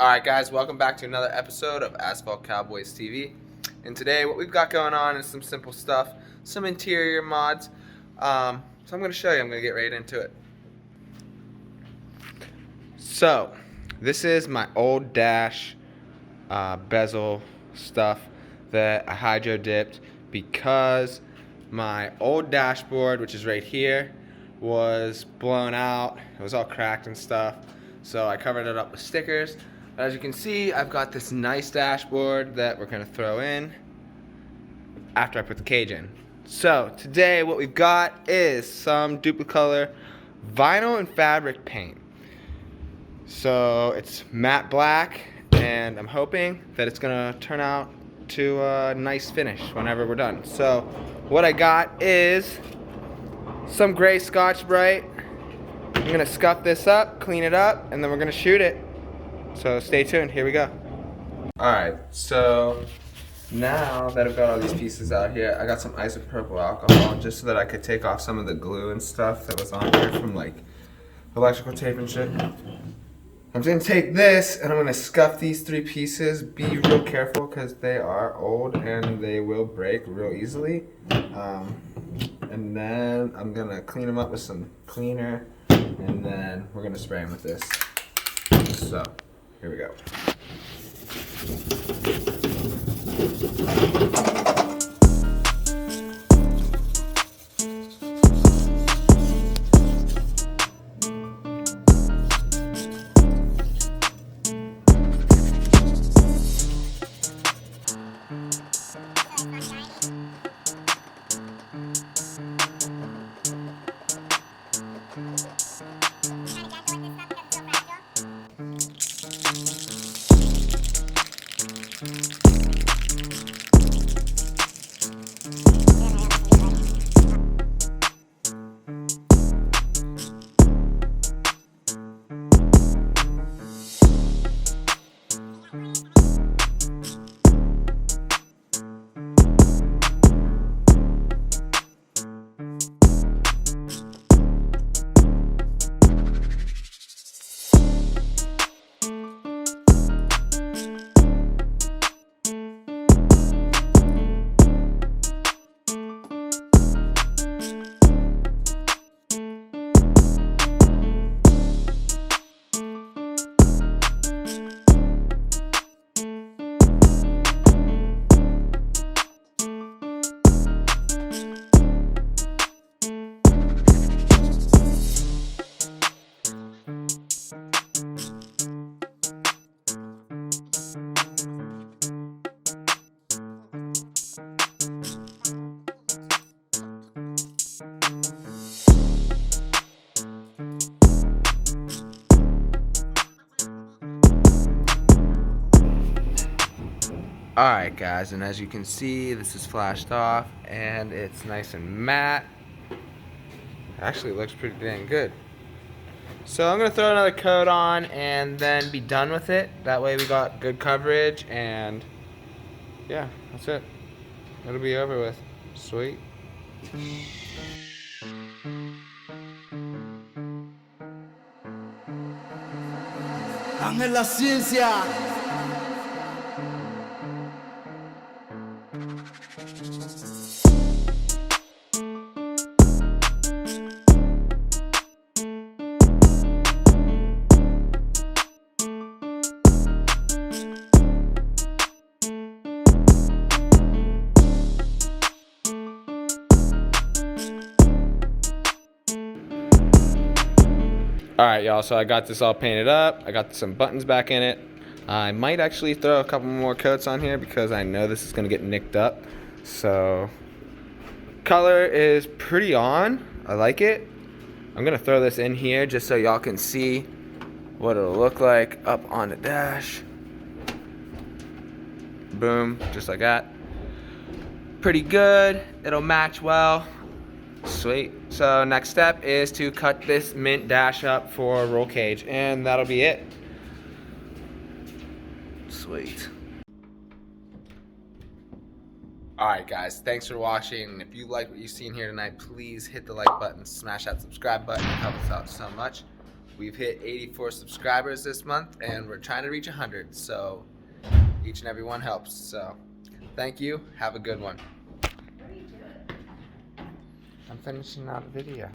Alright guys, welcome back to another episode of Asphalt Cowboys TV. And today what we've got going on is some simple stuff, some interior mods. So I'm going to show you, I'm going to get right into it. So, this is my old dash bezel stuff that I hydro dipped because my old dashboard, which is right here, was blown out. It was all cracked and stuff. So I covered it up with stickers. As you can see, I've got this nice dashboard that we're going to throw in after I put the cage in. So today what we've got is some Duplicolor vinyl and fabric paint. So it's matte black, and I'm hoping that it's going to turn out to a nice finish whenever we're done. So what I got is some gray Scotch-Brite. I'm going to scuff this up, clean it up, and then we're going to shoot it. So stay tuned, here we go. Alright, so now that I've got all these pieces out here, I got some isopropyl alcohol just so that I could take off some of the glue and stuff that was on here from like electrical tape and shit. I'm going to take this and I'm going to scuff these three pieces. Be real careful because they are old and they will break real easily. And then I'm going to clean them up with some cleaner, and then we're going to spray them with this. So, here we go. Alright guys, and as you can see, this is flashed off and it's nice and matte. Actually, it looks pretty dang good. So I'm going to throw another coat on and then be done with it. That way we got good coverage, and yeah, that's it. It'll be over with. Sweet. Ángel la ciencia. Alright y'all, so I got this all painted up. I got some buttons back in it. I might actually throw a couple more coats on here because I know this is going to get nicked up. So, color is pretty on. I like it. I'm going to throw this in here just so y'all can see what it'll look like up on the dash. Boom, just like that. Pretty good. It'll match well. Sweet. So next step is to cut this mint dash up for a roll cage, and that'll be it. Sweet. Alright guys, thanks for watching. If you like what you've seen here tonight, please hit the like button, smash that subscribe button. It helps us out so much. We've hit 84 subscribers this month, and we're trying to reach 100. So each and every one helps. So thank you. Have a good one. I'm finishing out the video.